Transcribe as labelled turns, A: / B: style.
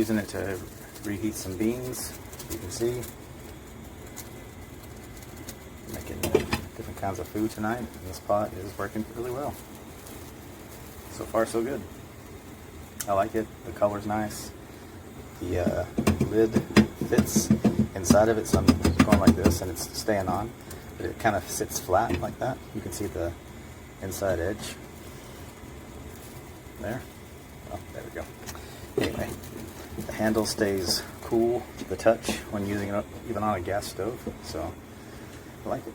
A: using it to reheat some beans. You can see, making different kinds of food tonight, and this pot is working really well. So far, so good. I like it. The color's nice. The lid fits inside of it, so I'm going like this, and it's staying on, but it kind of sits flat like that. You can see the inside edge there. Oh, there we go. Anyway, the handle stays cool to the touch when using it even on a gas stove, so I like it.